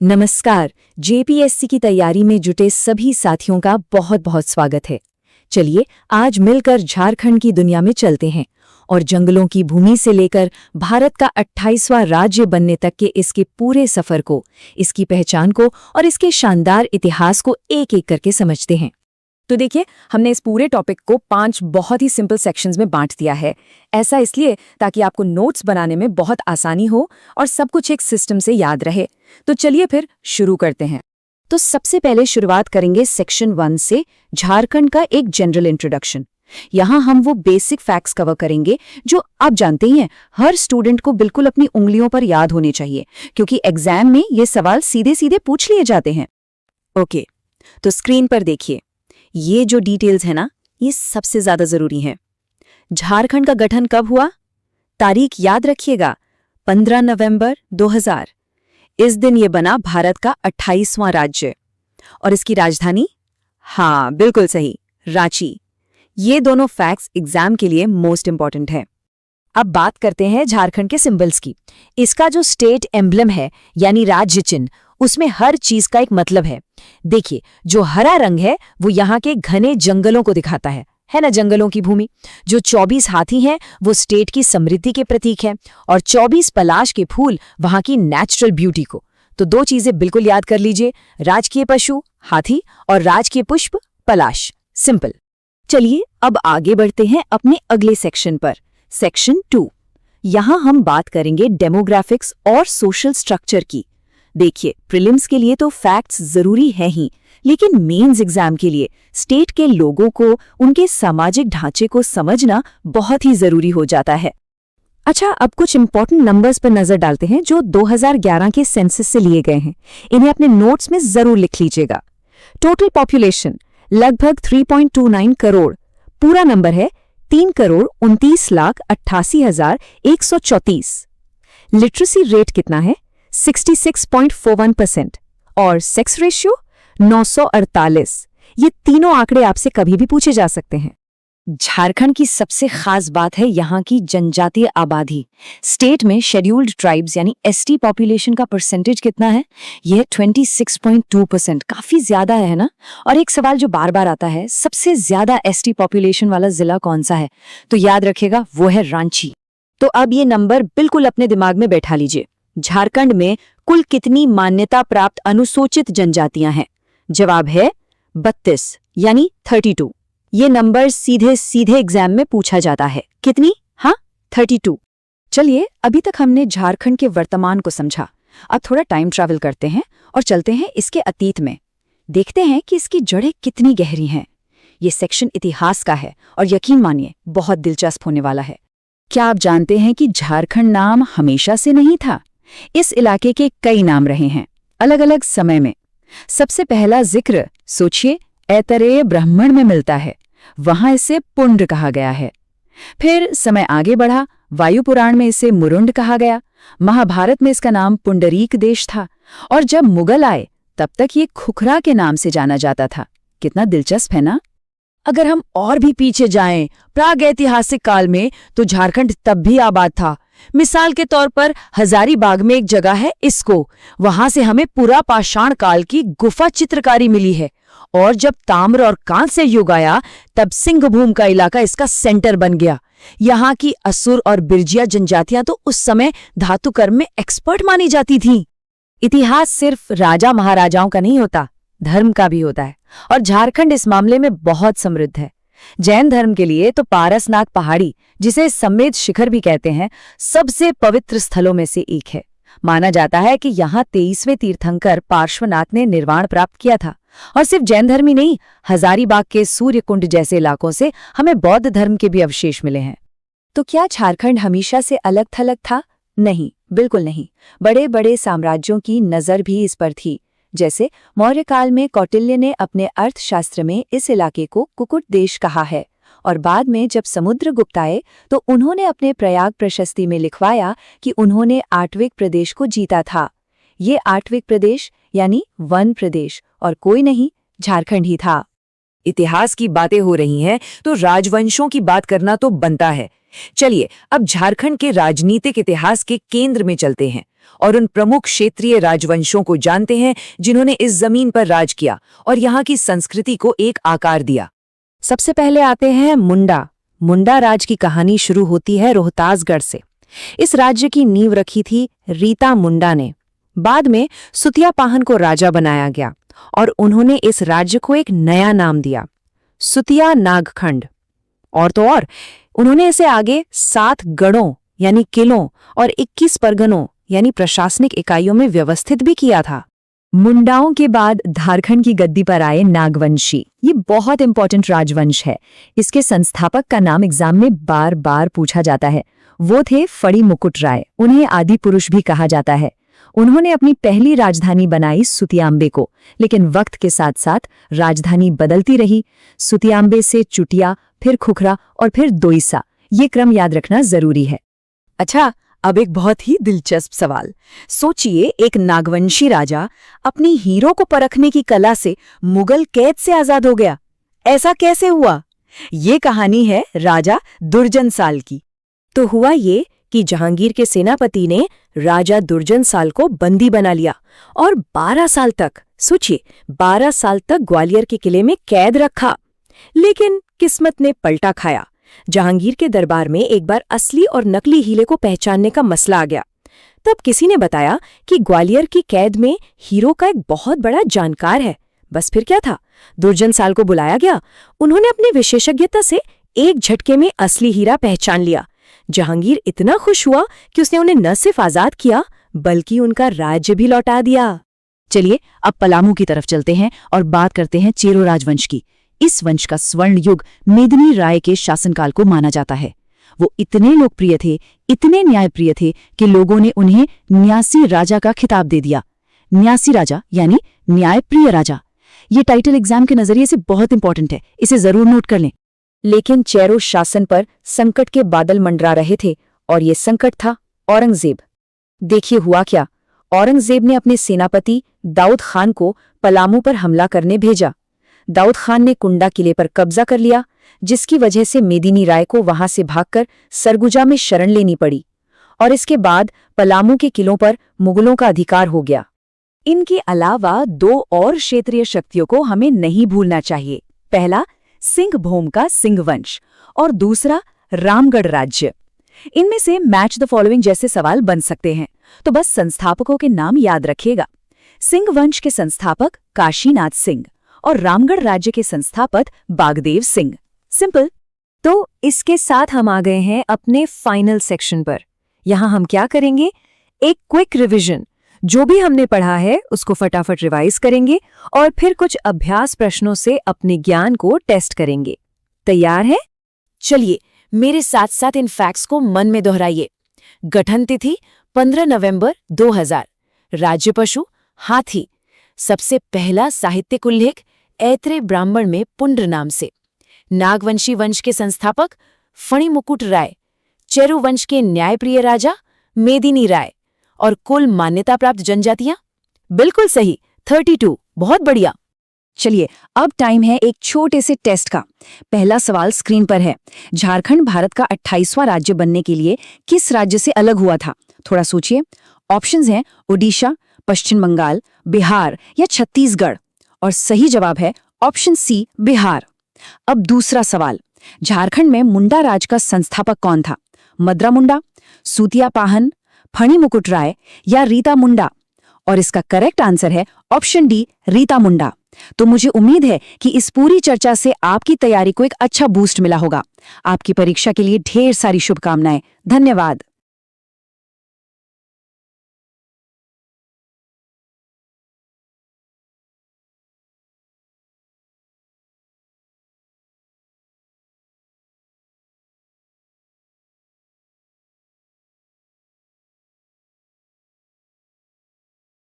नमस्कार। जेपीएससी की तैयारी में जुटे सभी साथियों का बहुत बहुत स्वागत है। चलिए आज मिलकर झारखंड की दुनिया में चलते हैं और जंगलों की भूमि से लेकर भारत का 28वां राज्य बनने तक के इसके पूरे सफर को, इसकी पहचान को और इसके शानदार इतिहास को एक एक करके समझते हैं। तो देखिए, हमने इस पूरे टॉपिक को 5 बहुत ही सिंपल सेक्शंस में बांट दिया है। ऐसा इसलिए ताकि आपको नोट्स बनाने में बहुत आसानी हो और सब कुछ एक सिस्टम से याद रहे। तो चलिए फिर शुरू करते हैं। तो सबसे पहले शुरुआत करेंगे सेक्शन 1 से, झारखंड का एक जनरल इंट्रोडक्शन। यहाँ हम वो बेसिक फैक्ट्स कवर करेंगे जो आप जानते ही हैं, हर स्टूडेंट को बिल्कुल अपनी उंगलियों पर याद होने चाहिए, क्योंकि एग्जाम में ये सवाल सीधे सीधे पूछ लिए जाते हैं। ओके, तो स्क्रीन पर देखिए, ये जो डिटेल्स है ना, ये सबसे ज्यादा जरूरी है। झारखंड का गठन कब हुआ? तारीख याद रखिएगा, 15 नवंबर 2000। इस दिन ये बना भारत का 28वां राज्य। और इसकी राजधानी? हाँ, बिल्कुल सही, रांची। ये दोनों फैक्ट्स एग्जाम के लिए मोस्ट इंपॉर्टेंट है। अब बात करते हैं झारखंड के सिंबल्स की। इसका जो स्टेट एम्बलम है, यानी राज्य चिन्ह, उसमें हर चीज का एक मतलब है। देखिए, जो हरा रंग है वो यहाँ के घने जंगलों को दिखाता है ना, जंगलों की भूमि। जो 24 हाथी हैं वो स्टेट की समृद्धि के प्रतीक हैं, और 24 पलाश के फूल वहां की नेचुरल ब्यूटी को। तो 2 चीजें बिल्कुल याद कर लीजिए, राजकीय पशु हाथी और राजकीय पुष्प पलाश। सिंपल। चलिए अब आगे बढ़ते हैं अपने अगले सेक्शन पर, सेक्शन 2। यहां हम बात करेंगे डेमोग्राफिक्स और सोशल स्ट्रक्चर की। देखिए, प्रीलिम्स के लिए तो फैक्ट्स जरूरी है ही, लेकिन मेंस एग्जाम के लिए स्टेट के लोगों को, उनके सामाजिक ढांचे को समझना बहुत ही जरूरी हो जाता है। अच्छा, अब कुछ इंपॉर्टेंट नंबर्स पर नजर डालते हैं जो 2011 के सेंसस से लिए गए हैं। इन्हें अपने नोट्स में जरूर लिख लीजिएगा। टोटल पॉपुलेशन लगभग 3.29 करोड़। पूरा नंबर है 3,29,88,134। लिटरेसी रेट कितना है? 66.41%। और सेक्स रेशियो 948। ये तीनों आंकड़े आपसे कभी भी पूछे जा सकते हैं। झारखंड की सबसे खास बात है यहाँ की जनजातीय आबादी। स्टेट में शेड्यूल्ड ट्राइब्स यानी एसटी पॉपुलेशन का परसेंटेज कितना है? यह 26.2%। काफी ज्यादा है ना। और एक सवाल जो बार बार आता है, सबसे ज्यादा एसटी पॉपुलेशन वाला जिला कौन सा है? तो याद रखिएगा, वो है रांची। तो अब ये नंबर बिल्कुल अपने दिमाग में बैठा लीजिए। झारखंड में कुल कितनी मान्यता प्राप्त अनुसूचित जनजातियां हैं? जवाब है 32 यानी 32। ये नंबर सीधे सीधे एग्जाम में पूछा जाता है। कितनी? हाँ, 32। चलिए, अभी तक हमने झारखंड के वर्तमान को समझा। अब थोड़ा टाइम ट्रैवल करते हैं और चलते हैं इसके अतीत में। देखते हैं कि इसकी जड़ें कितनी गहरी हैं। ये सेक्शन इतिहास का है और यकीन मानिए बहुत दिलचस्प होने वाला है। क्या आप जानते हैं कि झारखंड नाम हमेशा से नहीं था? इस इलाके के कई नाम रहे हैं अलग अलग समय में। सबसे पहला जिक्र सोचिए ऐतरेय ब्राह्मण में मिलता है, वहां इसे पुंड कहा गया है। फिर समय आगे बढ़ा, वायु पुराण में इसे मुरुंड कहा गया, महाभारत में इसका नाम पुंडरीक देश था, और जब मुगल आए तब तक ये खुखरा के नाम से जाना जाता था। कितना दिलचस्प है ना। अगर हम और भी पीछे जाएं, प्रागैतिहासिक काल में, तो झारखंड तब भी आबाद था। मिसाल के तौर पर हजारीबाग में एक जगह है इसको, वहां से हमें पूरा पाषाण काल की गुफा चित्रकारी मिली है। और जब ताम्र और कांस्य युग आया, तब सिंहभूम का इलाका इसका सेंटर बन गया। यहाँ की असुर और बिरजिया जनजातियां तो उस समय धातुकर्म में एक्सपर्ट मानी जाती थीं। इतिहास सिर्फ राजा महाराजाओं का नहीं होता, धर्म का भी होता है, और झारखंड इस मामले में बहुत समृद्ध है। जैन धर्म के लिए तो पारसनाथ पहाड़ी, जिसे समेत शिखर भी कहते हैं, सबसे पवित्र स्थलों में से एक है। माना जाता है कि यहाँ 23वें तीर्थंकर पार्श्वनाथ ने निर्वाण प्राप्त किया था। और सिर्फ जैन धर्म ही नहीं, हजारीबाग के सूर्य कुंड जैसे इलाकों से हमें बौद्ध धर्म के भी अवशेष मिले हैं। तो क्या झारखंड हमेशा से अलग थलग था? नहीं, बिल्कुल नहीं। बड़े बड़े साम्राज्यों की नजर भी इस पर थी। जैसे मौर्य काल में कौटिल्य ने अपने अर्थशास्त्र में इस इलाके को कुकुट देश कहा है, और बाद में जब समुद्रगुप्त आए तो उन्होंने अपने प्रयाग प्रशस्ति में लिखवाया कि उन्होंने आट्विक प्रदेश को जीता था। ये आट्विक प्रदेश यानी वन प्रदेश और कोई नहीं, झारखंड ही था। इतिहास की बातें हो रही हैं तो राजवंशों की बात करना तो बनता है। चलिए अब झारखंड के राजनीतिक इतिहास के केंद्र में चलते हैं और उन प्रमुख क्षेत्रीय राजवंशों को जानते हैं जिन्होंने इस जमीन पर राज किया और यहाँ की संस्कृति को एक आकार दिया। सबसे पहले आते हैं मुंडा। मुंडा राज की कहानी शुरू होती है रोहतासगढ़ से। इस राज्य की नींव रखी थी रीता मुंडा ने। बाद में सुतिया पाहन को राजा बनाया गया और उन्होंने इस राज्य को एक नया नाम दिया, सुतिया नागखंड। और तो और उन्होंने इसे आगे 7 गढ़ों यानी किलों और 21 परगनों यानी प्रशासनिक इकाइयों में व्यवस्थित भी किया था। मुंडाओं के बाद झारखंड की गद्दी पर आए नागवंशी। ये बहुत इंपॉर्टेंट राजवंश है। इसके संस्थापक का नाम एग्जाम में बार बार पूछा जाता है। वो थे फड़ी मुकुट राय। उन्हें आदि पुरुष भी कहा जाता है। उन्होंने अपनी पहली राजधानी बनाई सुतियाम्बे को, लेकिन वक्त के साथ साथ राजधानी बदलती रही। सुतियाम्बे से चुटिया, फिर खुखरा और फिर दोईसा। ये क्रम याद रखना जरूरी है। अच्छा, अब एक बहुत ही दिलचस्प सवाल। सोचिए, एक नागवंशी राजा अपनी हीरो को परखने की कला से मुगल कैद से आजाद हो गया। ऐसा कैसे हुआ? ये कहानी है राजा दुर्जनसाल की। तो हुआ ये कि जहांगीर के सेनापति ने राजा दुर्जनसाल को बंदी बना लिया और 12 साल तक, सोचिए 12 साल तक ग्वालियर के किले में कैद रखा। लेकिन किस्मत ने पलटा खाया। जहांगीर के दरबार में एक बार असली और नकली हीरे को पहचानने का मसला आ गया। तब किसी ने बताया कि ग्वालियर की कैद में हीरो का एक बहुत बड़ा जानकार है। बस फिर क्या था, दुर्जनसाल को बुलाया गया। उन्होंने अपनी विशेषज्ञता से एक झटके में असली हीरा पहचान लिया। जहांगीर इतना खुश हुआ कि उसने उन्हें न सिर्फ आजाद किया बल्कि उनका राज्य भी लौटा दिया। चलिए अब पलामू की तरफ चलते हैं और बात करते हैं चेरो राजवंश की। इस वंश का स्वर्ण युग मेदिनी राय के शासनकाल को माना जाता है। वो इतने लोकप्रिय थे, इतने न्यायप्रिय थे कि लोगों ने उन्हें न्यासी राजा का खिताब दे दिया। न्यासी राजा यानी न्यायप्रिय राजा। ये टाइटल एग्जाम के नजरिए से बहुत इंपॉर्टेंट है, इसे जरूर नोट कर लें। लेकिन चेरो शासन पर संकट के बादल मंडरा रहे थे और ये संकट था औरंगजेब। देखिए हुआ क्या। औरंगजेब ने अपने सेनापति दाऊद खान को पलामू पर हमला करने भेजा। दाऊद खान ने कुंडा किले पर कब्जा कर लिया, जिसकी वजह से मेदिनी राय को वहां से भागकर सरगुजा में शरण लेनी पड़ी और इसके बाद पलामू के किलों पर मुगलों का अधिकार हो गया। इनके अलावा 2 और क्षेत्रीय शक्तियों को हमें नहीं भूलना चाहिए। पहला सिंहभूम का सिंह वंश और दूसरा रामगढ़ राज्य। इनमें से मैच द फॉलोइंग जैसे सवाल बन सकते हैं, तो बस संस्थापकों के नाम याद रखिएगा। सिंह वंश के संस्थापक काशीनाथ सिंह और रामगढ़ राज्य के संस्थापक बागदेव सिंह। सिंपल। तो इसके साथ हम आ गए हैं अपने फाइनल सेक्शन पर। यहां हम क्या करेंगे, एक क्विक रिवीजन। जो भी हमने पढ़ा है उसको फटाफट रिवाइज करेंगे और फिर कुछ अभ्यास प्रश्नों से अपने ज्ञान को टेस्ट करेंगे। तैयार है? चलिए मेरे साथ साथ इन फैक्ट्स को मन में दोहराइए। गठन तिथि 15 नवंबर 2000। राज्य पशु हाथी। सबसे पहला साहित्यिक उल्लेख ऐत्रेय ब्राह्मण में पुंड्र नाम से। नागवंशी वंश के संस्थापक फणी मुकुट राय। चेरो वंश के न्यायप्रिय राजा मेदिनी राय। और कुल मान्यता प्राप्त जनजातियां? बिल्कुल सही, 32। बहुत बढ़िया। चलिए अब टाइम है एक छोटे से टेस्ट का। पहला सवाल स्क्रीन पर है। झारखंड भारत का 28वां राज्य बनने के लिए किस राज्य से अलग हुआ था? थोड़ा सोचिए। ऑप्शंस हैं ओडिशा, पश्चिम बंगाल, बिहार या छत्तीसगढ़। और सही जवाब है ऑप्शन सी, बिहार। अब दूसरा सवाल, झारखंड में मुंडा राज का संस्थापक कौन था? मद्रा मुंडा, सूतिया पाहन, फणी मुकुट राय या रीता मुंडा? और इसका करेक्ट आंसर है ऑप्शन डी, रीता मुंडा। तो मुझे उम्मीद है कि इस पूरी चर्चा से आपकी तैयारी को एक अच्छा बूस्ट मिला होगा। आपकी परीक्षा के लिए ढेर सारी शुभकामनाएं। धन्यवाद।